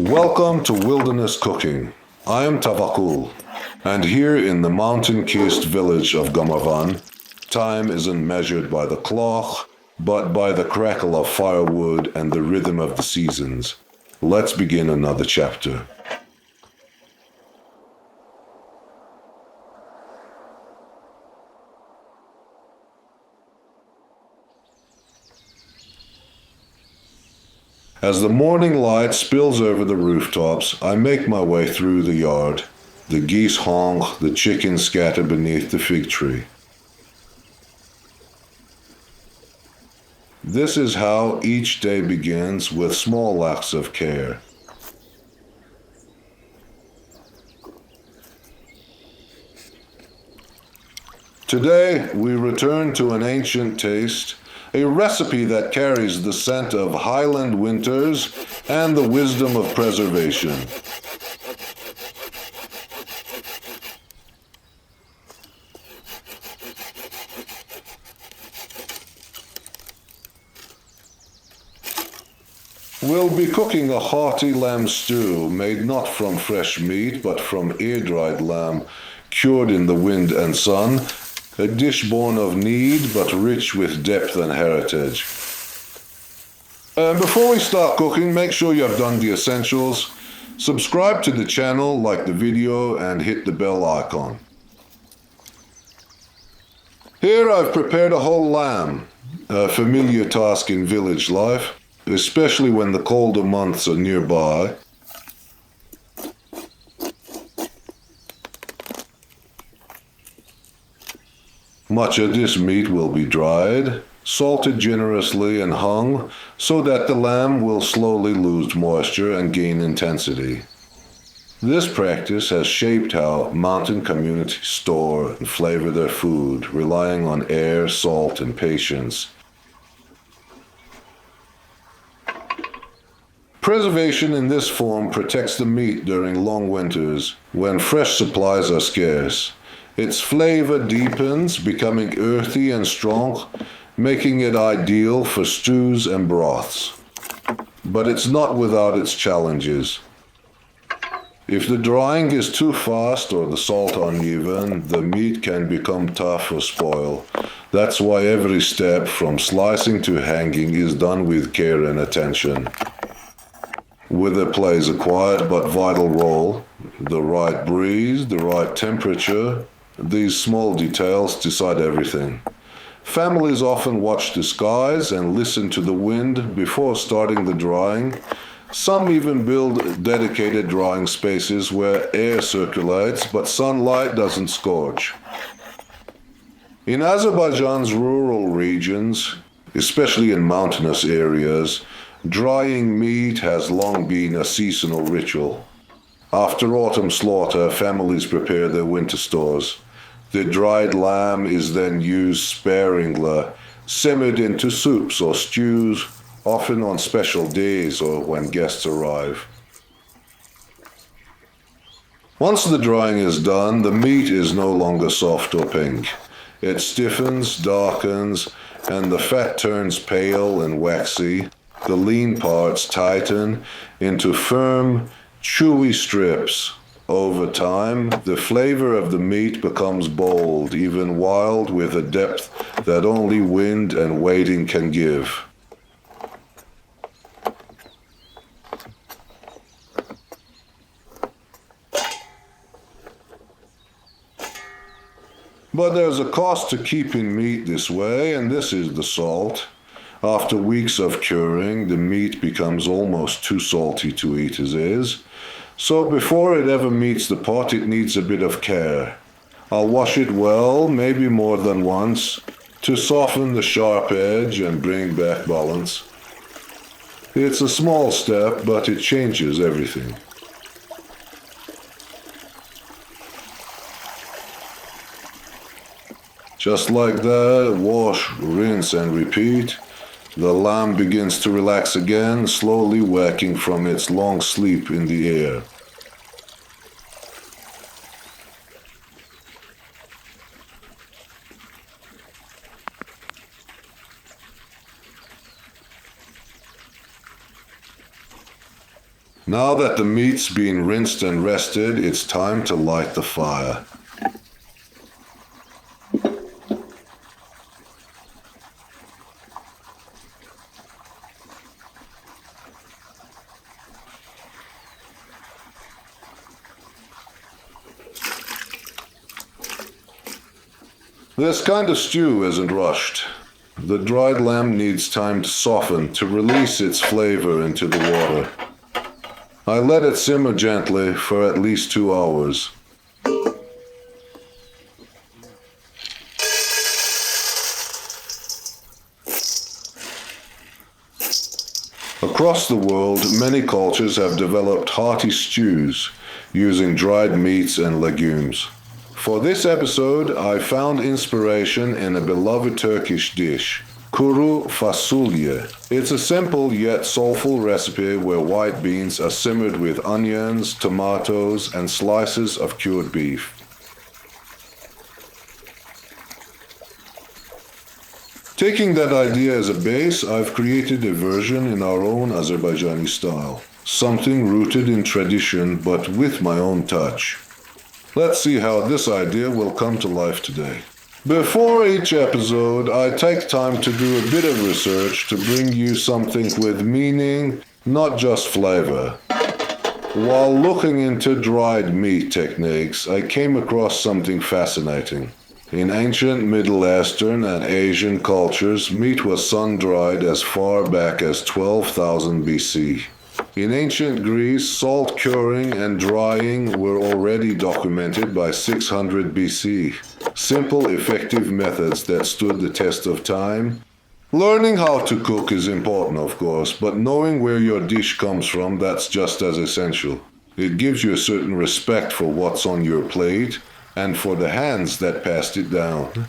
Welcome to Wilderness Cooking. I am Tavakul, and here in the mountain-kissed village of Gamavan, time isn't measured by the clock, but by the crackle of firewood and the rhythm of the seasons. Let's begin another chapter. As the morning light spills over the rooftops, I make my way through the yard. The geese honk, the chickens scatter beneath the fig tree. This is how each day begins, with small acts of care. Today, we return to an ancient taste, a recipe that carries the scent of highland winters and the wisdom of preservation. We'll be cooking a hearty lamb stew made not from fresh meat but from air-dried lamb cured in the wind and sun, a dish born of need but rich with depth and heritage. And before we start cooking, make sure you have done the essentials. Subscribe to the channel, like the video, and hit the bell icon. Here I've prepared a whole lamb, a familiar task in village life, especially when the colder months are nearby. Much of this meat will be dried, salted generously and hung so that the lamb will slowly lose moisture and gain intensity. This practice has shaped how mountain communities store and flavor their food, relying on air, salt, and patience. Preservation in this form protects the meat during long winters when fresh supplies are scarce. Its flavor deepens, becoming earthy and strong, making it ideal for stews and broths. But it's not without its challenges. If the drying is too fast or the salt uneven, the meat can become tough or spoil. That's why every step, from slicing to hanging, is done with care and attention. Weather plays a quiet but vital role. The right breeze, the right temperature, these small details decide everything. Families often watch the skies and listen to the wind before starting the drying. Some even build dedicated drying spaces where air circulates but sunlight doesn't scorch. In Azerbaijan's rural regions, especially in mountainous areas, drying meat has long been a seasonal ritual. After autumn slaughter, families prepare their winter stores. The dried lamb is then used sparingly, simmered into soups or stews, often on special days or when guests arrive. Once the drying is done, the meat is no longer soft or pink. It stiffens, darkens, and the fat turns pale and waxy. The lean parts tighten into firm, chewy strips. Over time, the flavor of the meat becomes bold, even wild, with a depth that only wind and waiting can give. But there's a cost to keeping meat this way, and this is the salt. After weeks of curing, the meat becomes almost too salty to eat as is. So before it ever meets the pot, it needs a bit of care. I'll wash it well, maybe more than once, to soften the sharp edge and bring back balance. It's a small step, but it changes everything. Just like that, wash, rinse, and repeat. The lamb begins to relax again, slowly waking from its long sleep in the air. Now that the meat's been rinsed and rested, it's time to light the fire. This kind of stew isn't rushed. The dried lamb needs time to soften, to release its flavor into the water. I let it simmer gently for at least 2 hours. Across the world, many cultures have developed hearty stews using dried meats and legumes. For this episode, I found inspiration in a beloved Turkish dish, kuru fasulye. It's a simple yet soulful recipe where white beans are simmered with onions, tomatoes, and slices of cured beef. Taking that idea as a base, I've created a version in our own Azerbaijani style. Something rooted in tradition, but with my own touch. Let's see how this idea will come to life today. Before each episode, I take time to do a bit of research to bring you something with meaning, not just flavor. While looking into dried meat techniques, I came across something fascinating. In ancient Middle Eastern and Asian cultures, meat was sun-dried as far back as 12,000 BC. In ancient Greece, salt curing and drying were already documented by 600 BC. Simple, effective methods that stood the test of time. Learning how to cook is important, of course, but knowing where your dish comes from, that's just as essential. It gives you a certain respect for what's on your plate and for the hands that passed it down.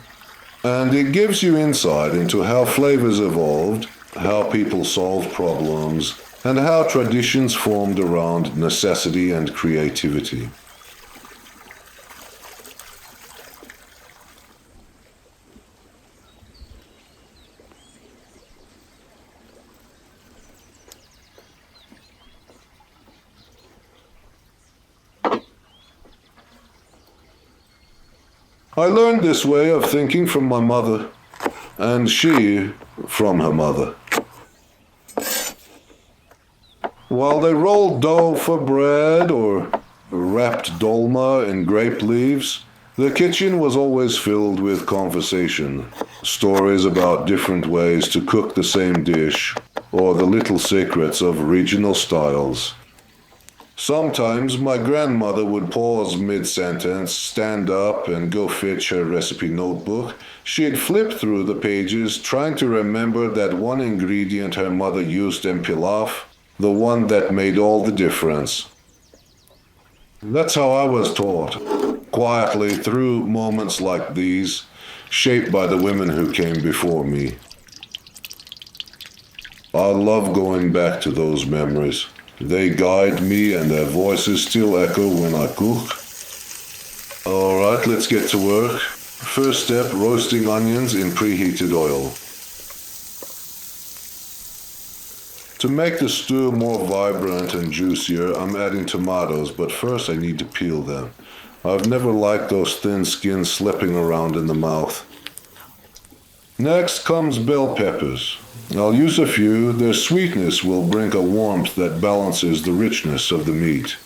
And it gives you insight into how flavors evolved, how people solved problems, and how traditions formed around necessity and creativity. I learned this way of thinking from my mother, and she from her mother. While they rolled dough for bread or wrapped dolma in grape leaves, the kitchen was always filled with conversation, stories about different ways to cook the same dish, or the little secrets of regional styles. Sometimes my grandmother would pause mid-sentence, stand up, and go fetch her recipe notebook. She'd flip through the pages, trying to remember that one ingredient her mother used in pilaf, the one that made all the difference. That's how I was taught, quietly through moments like these, shaped by the women who came before me. I love going back to those memories. They guide me and their voices still echo when I cook. Alright, let's get to work. First step, roasting onions in preheated oil. To make the stew more vibrant and juicier, I'm adding tomatoes, but first I need to peel them. I've never liked those thin skins slipping around in the mouth. Next comes bell peppers. I'll use a few. Their sweetness will bring a warmth that balances the richness of the meat.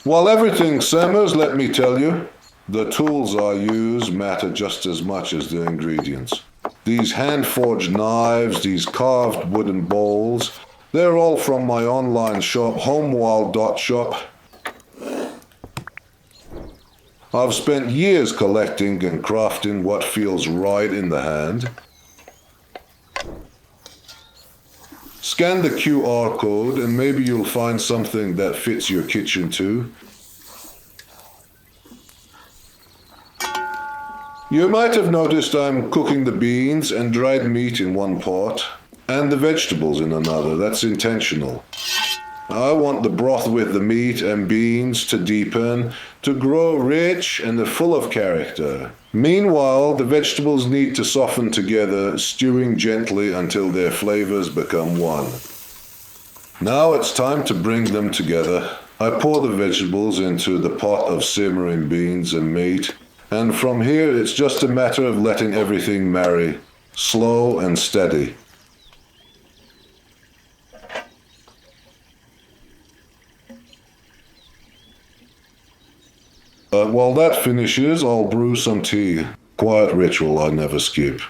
While everything simmers, let me tell you, the tools I use matter just as much as the ingredients. These hand-forged knives, these carved wooden bowls, they're all from my online shop, homewild.shop. I've spent years collecting and crafting what feels right in the hand. Scan the QR code and maybe you'll find something that fits your kitchen too. You might have noticed I'm cooking the beans and dried meat in one pot and the vegetables in another. That's intentional. I want the broth with the meat and beans to deepen, to grow rich and full of character. Meanwhile, the vegetables need to soften together, stewing gently until their flavors become one. Now it's time to bring them together. I pour the vegetables into the pot of simmering beans and meat, and from here it's just a matter of letting everything marry, slow and steady. While that finishes, I'll brew some tea. Quiet ritual I never skip.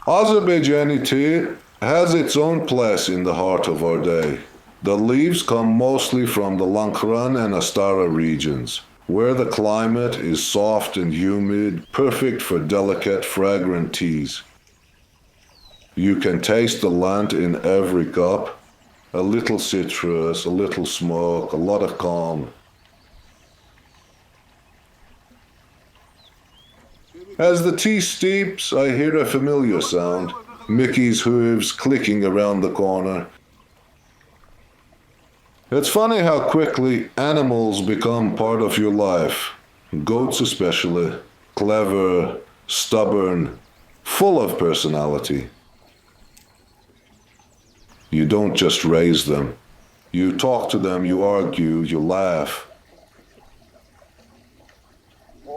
Azerbaijani tea has its own place in the heart of our day. The leaves come mostly from the Lankaran and Astara regions, where the climate is soft and humid, perfect for delicate, fragrant teas. You can taste the land in every cup. A little citrus, a little smoke, a lot of calm. As the tea steeps, I hear a familiar sound. Mickey's hooves clicking around the corner. It's funny how quickly animals become part of your life. Goats especially. Clever, stubborn, full of personality. You don't just raise them. You talk to them, you argue, you laugh.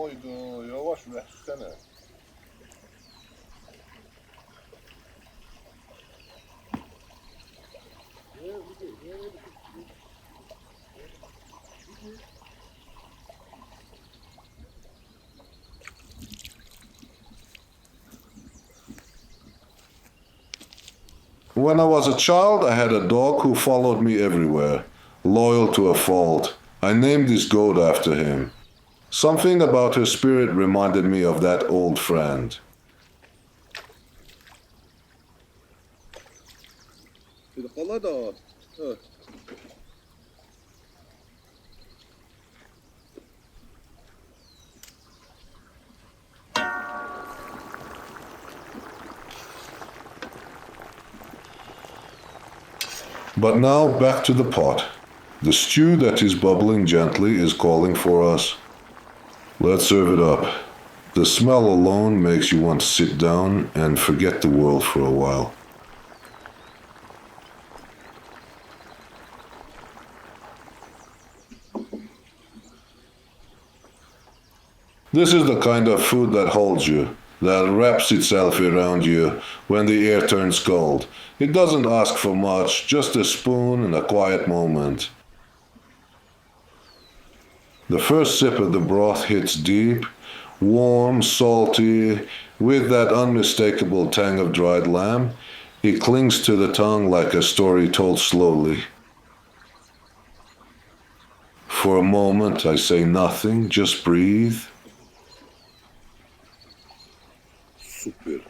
Hayda, yavaş versene. When I was a child, I had a dog who followed me everywhere, loyal to a fault. I named this goat after him. Something about her spirit reminded me of that old friend. But now back to the pot. The stew that is bubbling gently is calling for us. Let's serve it up. The smell alone makes you want to sit down and forget the world for a while. This is the kind of food that holds you, that wraps itself around you when the air turns cold. It doesn't ask for much, just a spoon and a quiet moment. The first sip of the broth hits deep, warm, salty, with that unmistakable tang of dried lamb. It clings to the tongue like a story told slowly. For a moment, I say nothing, just breathe. Super.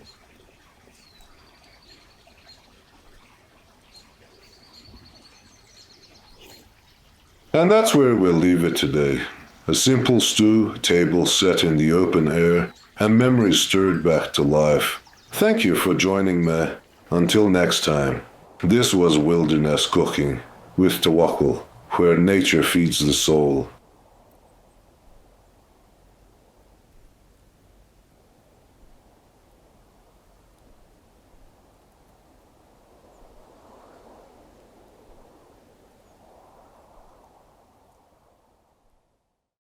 And that's where we'll leave it today. A simple stew, table set in the open air, and memories stirred back to life. Thank you for joining me. Until next time, this was Wilderness Cooking with Tawakkul, where nature feeds the soul.